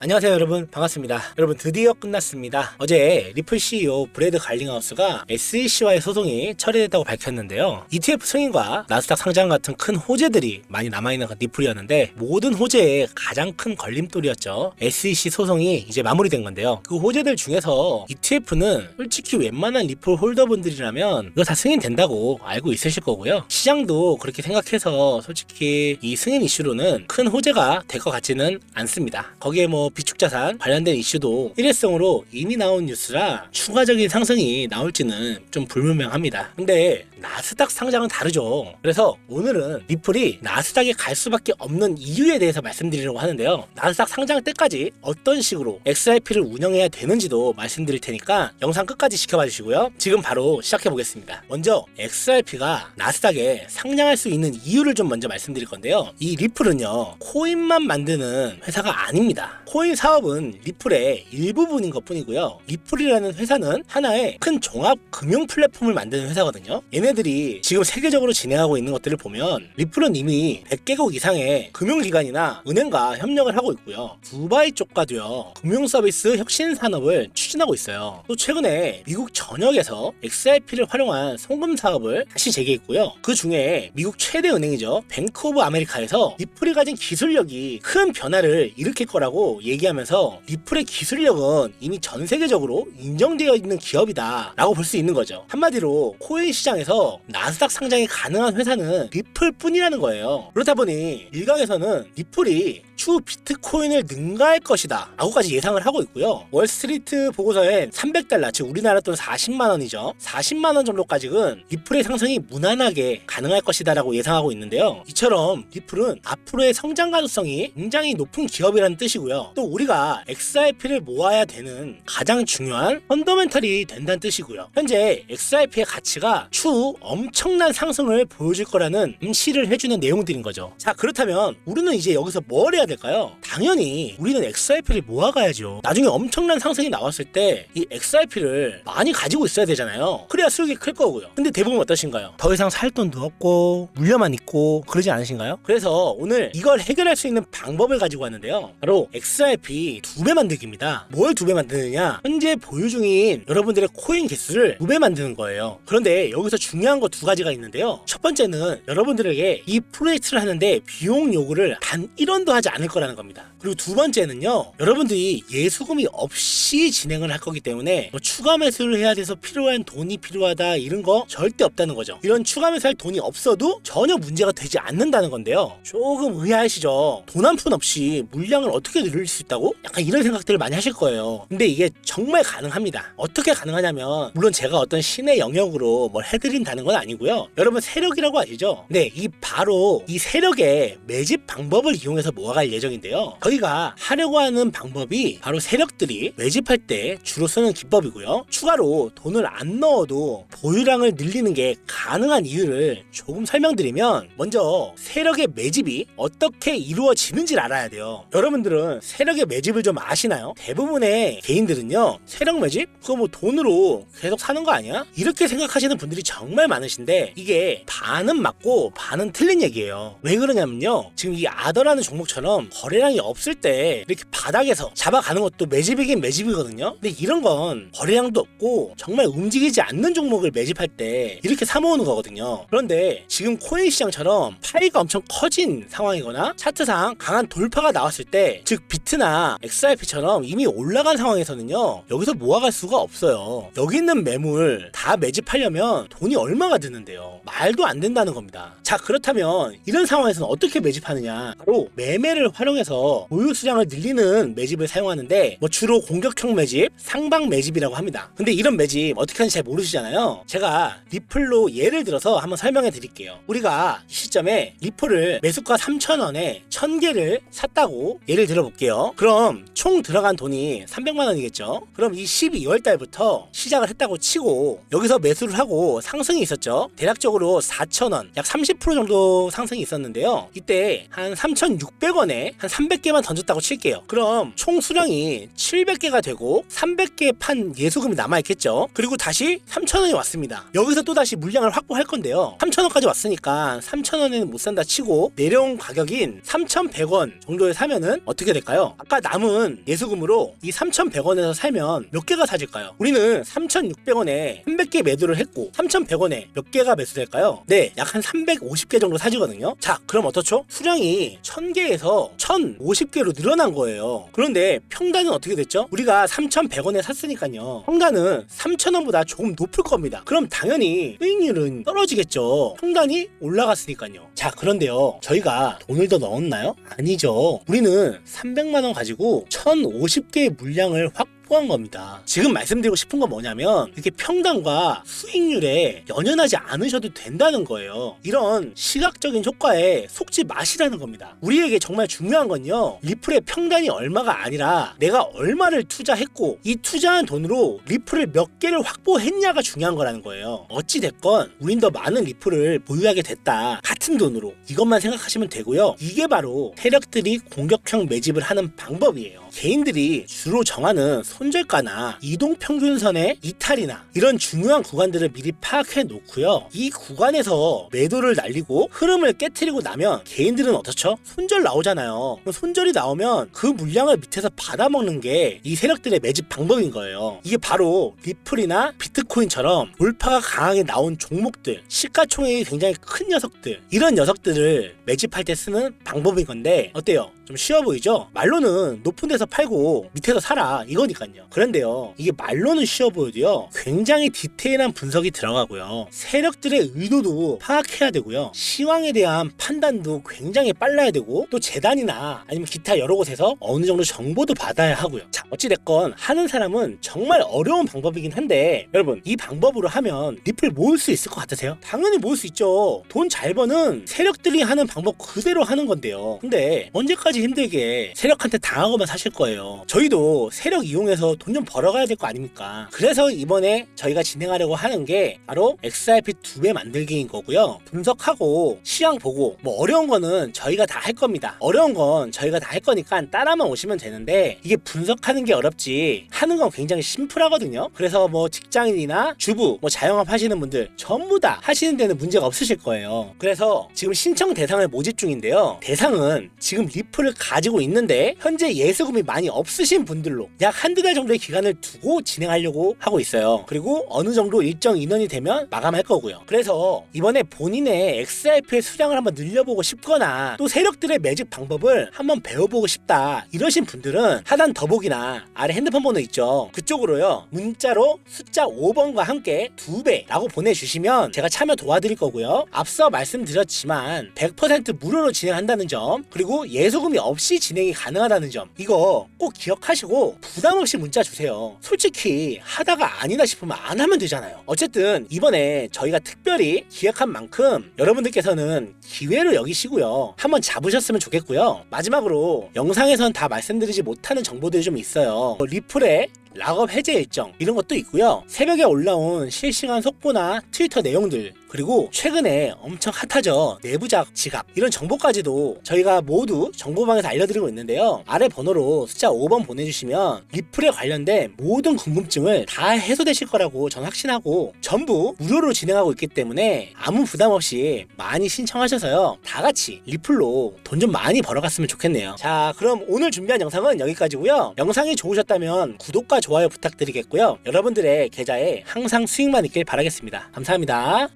안녕하세요 여러분, 반갑습니다. 여러분, 드디어 끝났습니다. 어제 리플 CEO 브래드 갈링하우스가 SEC와의 소송이 처리됐다고 밝혔는데요. ETF 승인과 나스닥 상장 같은 큰 호재들이 많이 남아있는 리플이었는데 모든 호재의 가장 큰 걸림돌이었죠. SEC 소송이 이제 마무리된 건데요. 그 호재들 중에서 ETF는 솔직히 웬만한 리플 홀더분들이라면 이거 다 승인된다고 알고 있으실 거고요. 시장도 그렇게 생각해서 솔직히 이 승인 이슈로는 큰 호재가 될 것 같지는 않습니다. 거기에 비축자산 관련된 이슈도 일회성으로 이미 나온 뉴스라 추가적인 상승이 나올지는 좀 불분명합니다. 근데 나스닥 상장은 다르죠. 그래서 오늘은 리플이 나스닥에 갈 수밖에 없는 이유에 대해서 말씀드리려고 하는데요. 나스닥 상장 때까지 어떤 식으로 XRP를 운영해야 되는지도 말씀드릴 테니까 영상 끝까지 지켜봐 주시고요. 지금 바로 시작해 보겠습니다. 먼저 XRP가 나스닥에 상장할 수 있는 이유를 좀 먼저 말씀드릴 건데요. 이 리플은요, 코인만 만드는 회사가 아닙니다. 코인 사업은 리플의 일부분인 것 뿐이고요. 리플이라는 회사는 하나의 큰 종합 금융 플랫폼을 만드는 회사거든요. 얘네들이 지금 세계적으로 진행하고 있는 것들을 보면 리플은 이미 100개국 이상의 금융기관이나 은행과 협력을 하고 있고요. 두바이 쪽과도요, 금융 서비스 혁신 산업을 추진하고 있어요. 또 최근에 미국 전역에서 XRP를 활용한 송금 사업을 다시 재개했고요. 그 중에 미국 최대 은행이죠, 뱅크 오브 아메리카에서 리플이 가진 기술력이 큰 변화를 일으킬 거라고 얘기하면서 리플의 기술력은 이미 전 세계적으로 인정되어 있는 기업이다 라고 볼 수 있는 거죠. 한마디로 코인 시장에서 나스닥 상장이 가능한 회사는 리플 뿐이라는 거예요. 그렇다 보니 일각에서는 리플이 추후 비트코인을 능가할 것이다 라고까지 예상을 하고 있고요. 월스트리트 보고서엔 $300, 즉 우리나라 돈 40만원이죠. 40만원 정도까지는 리플의 상승이 무난하게 가능할 것이다 라고 예상하고 있는데요. 이처럼 리플은 앞으로의 성장 가능성이 굉장히 높은 기업이라는 뜻이고요. 또 우리가 XRP를 모아야 되는 가장 중요한 펀더멘털이 된다는 뜻이고요. 현재 XRP의 가치가 추후 엄청난 상승을 보여줄 거라는 암시를 해주는 내용들인 거죠. 자, 그렇다면 우리는 이제 여기서 뭘 해야 될까요? 당연히 우리는 XRP를 모아가야죠. 나중에 엄청난 상승이 나왔을 때 이 XRP를 많이 가지고 있어야 되잖아요. 그래야 수익이 클 거고요. 근데 대부분 어떠신가요? 더 이상 살 돈도 없고 물려만 있고 그러지 않으신가요? 그래서 오늘 이걸 해결할 수 있는 방법을 가지고 왔는데요. 바로 XRP 2배 만들기입니다. 뭘 2배 만드느냐? 현재 보유 중인 여러분들의 코인 개수를 2배 만드는 거예요. 그런데 여기서 중요한 거 2가지가 있는데요. 첫 번째는 여러분들에게 이 프로젝트를 하는데 비용 요구를 단 1원도 하지 않을 거라는 겁니다. 그리고 두 번째는요, 여러분들이 예수금이 없이 진행을 할 거기 때문에 추가 매수를 해야 돼서 필요한 돈이 필요하다 이런 거 절대 없다는 거죠. 이런 추가 매수할 돈이 없어도 전혀 문제가 되지 않는다는 건데요. 조금 의아하시죠? 돈 한 푼 없이 물량을 어떻게 늘릴 수 있다고? 약간 이런 생각들을 많이 하실 거예요. 근데 이게 정말 가능합니다. 어떻게 가능하냐면, 물론 제가 어떤 신의 영역으로 뭘 해드린다는 건 아니고요. 여러분 세력이라고 아시죠? 네, 바로 이 세력의 매집 방법을 이용해서 모아갈 예정인데요. 저희가 하려고 하는 방법이 바로 세력들이 매집할 때 주로 쓰는 기법이고요. 추가로 돈을 안 넣어도 보유량을 늘리는 게 가능한 이유를 조금 설명드리면, 먼저 세력의 매집이 어떻게 이루어지는지를 알아야 돼요. 여러분들은 세력의 매집을 좀 아시나요? 대부분의 개인들은요, 세력 매집? 그거 돈으로 계속 사는 거 아니야? 이렇게 생각하시는 분들이 정말 많으신데, 이게 반은 맞고 반은 틀린 얘기예요. 왜 그러냐면요, 지금 이 아더라는 종목처럼 거래량이 없을 때 이렇게 바닥에서 잡아가는 것도 매집이긴 매집이거든요. 근데 이런 건 거래량도 없고 정말 움직이지 않는 종목을 매집할 때 이렇게 사모으는 거거든요. 그런데 지금 코인 시장처럼 파이가 엄청 커진 상황이거나 차트상 강한 돌파가 나왔을 때, 즉 비트나 XRP처럼 이미 올라간 상황에서는요, 여기서 모아갈 수가 없어요. 여기 있는 매물 다 매집하려면 돈이 얼마가 드는데요. 말도 안 된다는 겁니다. 자, 그렇다면 이런 상황에서는 어떻게 매집하느냐? 바로 매매를 활용해서 보유 수량을 늘리는 매집을 사용하는데, 주로 공격형 매집, 상방 매집이라고 합니다. 근데 이런 매집 어떻게 하는지 잘 모르시잖아요. 제가 리플로 예를 들어서 한번 설명해 드릴게요. 우리가 이 시점에 리플을 매수가 3,000원에 1,000개를 샀다고 예를 들어볼게요. 그럼 총 들어간 돈이 300만원이겠죠. 그럼 이 12월 달부터 시작을 했다고 치고 여기서 매수를 하고 상승이 있었죠. 대략적으로 4,000원, 약 30% 정도 상승이 있었는데요. 이때 한 3,600원에 한 300개만 던졌다고 칠게요. 그럼 총 수량이 700개가 되고 300개 판 예수금이 남아있겠죠. 그리고 다시 3,000원이 왔습니다. 여기서 또 다시 물량을 확보할 건데요. 3,000원까지 왔으니까 3,000원에는 못 산다 치고 내려온 가격인 3,100원 정도에 사면은 어떻게 될까요? 아까 남은 우리는 예수금으로 이 3,100원에서 살면 몇 개가 사질까요? 우리는 3,600원에 300개 매도를 했고 3,100원에 몇 개가 매수될까요? 네, 약 한 350개 정도 사지거든요. 자, 그럼 어떻죠? 수량이 1000개에서 1050개로 늘어난 거예요. 그런데 평단은 어떻게 됐죠? 우리가 3,100원에 샀으니까요. 평단은 3,000원보다 조금 높을 겁니다. 그럼 당연히 수익률은 떨어지겠죠. 평단이 올라갔으니까요. 자, 그런데요. 저희가 돈을 더 넣었나요? 아니죠. 우리는 300만 원 가지고 1050개의 물량을 확보한 겁니다. 지금 말씀드리고 싶은 건 뭐냐면 이렇게 평단과 수익률에 연연하지 않으셔도 된다는 거예요. 이런 시각적인 효과에 속지 마시라는 겁니다. 우리에게 정말 중요한 건요, 리플의 평단이 얼마가 아니라 내가 얼마를 투자했고 이 투자한 돈으로 리플을 몇 개를 확보했냐가 중요한 거라는 거예요. 어찌됐건 우린 더 많은 리플을 보유하게 됐다, 같은 돈으로. 이것만 생각하시면 되고요. 이게 바로 세력들이 공격형 매집을 하는 방법이에요. 개인들이 주로 정하는 손절가나 이동평균선의 이탈이나 이런 중요한 구간들을 미리 파악해 놓고요. 이 구간에서 매도를 날리고 흐름을 깨트리고 나면 개인들은 어떻죠? 손절 나오잖아요. 손절이 나오면 그 물량을 밑에서 받아먹는 게 이 세력들의 매집 방법인 거예요. 이게 바로 리플이나 비트코인처럼 돌파가 강하게 나온 종목들, 시가총액이 굉장히 큰 녀석들, 이런 녀석들을 매집할 때 쓰는 방법인 건데 어때요? 좀 쉬워 보이죠? 말로는 높은 데서 팔고 밑에서 사라, 이거니까요. 그런데요, 이게 말로는 쉬워 보여도요, 굉장히 디테일한 분석이 들어가고요, 세력들의 의도도 파악해야 되고요, 시황에 대한 판단도 굉장히 빨라야 되고, 또 재단이나 아니면 기타 여러 곳에서 어느 정도 정보도 받아야 하고요. 자, 어찌됐건 하는 사람은 정말 어려운 방법이긴 한데, 여러분, 이 방법으로 하면 리플 모을 수 있을 것 같으세요? 당연히 모을 수 있죠. 돈 잘 버는 세력들이 하는 방법 그대로 하는 건데요. 근데 언제까지 힘들게 세력한테 당하고만 사실 거예요. 저희도 세력 이용해서 돈 좀 벌어가야 될 거 아닙니까? 그래서 이번에 저희가 진행하려고 하는 게 바로 XRP 2배 만들기인 거고요. 분석하고 시황 보고, 뭐 어려운 거는 저희가 다 할 겁니다. 어려운 건 저희가 다 할 거니까 따라만 오시면 되는데, 이게 분석하는 게 어렵지 하는 건 굉장히 심플하거든요. 그래서 뭐 직장인이나 주부, 뭐 자영업 하시는 분들 전부 다 하시는 데는 문제가 없으실 거예요. 그래서 지금 신청 대상을 모집 중인데요. 대상은 지금 리플을 가지고 있는데 현재 예수금이 많이 없으신 분들로 약 한두 달 정도의 기간을 두고 진행하려고 하고 있어요. 그리고 어느 정도 일정 인원이 되면 마감할 거고요. 그래서 이번에 본인의 XRP의 수량을 한번 늘려보고 싶거나 또 세력들의 매집 방법을 한번 배워보고 싶다 이러신 분들은 하단 더보기나 아래 핸드폰 번호 있죠, 그쪽으로요, 문자로 숫자 5번과 함께 2배라고 보내주시면 제가 참여 도와드릴 거고요. 앞서 말씀드렸지만 100% 무료로 진행한다는 점, 그리고 예수금이 없이 진행이 가능하다는 점, 이거 꼭 기억하시고 부담없이 문자 주세요. 솔직히 하다가 아니다 싶으면 안 하면 되잖아요. 어쨌든 이번에 저희가 특별히 기획한 만큼 여러분들께서는 기회로 여기시고요, 한번 잡으셨으면 좋겠고요. 마지막으로 영상에선 다 말씀드리지 못하는 정보들이 좀 있어요. 리플의 락업 해제 일정 이런 것도 있고요. 새벽에 올라온 실시간 속보나 트위터 내용들, 그리고 최근에 엄청 핫하죠, 내부작 지갑, 이런 정보까지도 저희가 모두 정보방에서 알려드리고 있는데요. 아래 번호로 숫자 5번 보내주시면 리플에 관련된 모든 궁금증을 다 해소되실 거라고 전 확신하고, 전부 무료로 진행하고 있기 때문에 아무 부담 없이 많이 신청하셔서요, 다 같이 리플로 돈 좀 많이 벌어갔으면 좋겠네요. 자, 그럼 오늘 준비한 영상은 여기까지고요. 영상이 좋으셨다면 구독과 좋아요 부탁드리겠고요. 여러분들의 계좌에 항상 수익만 있길 바라겠습니다. 감사합니다.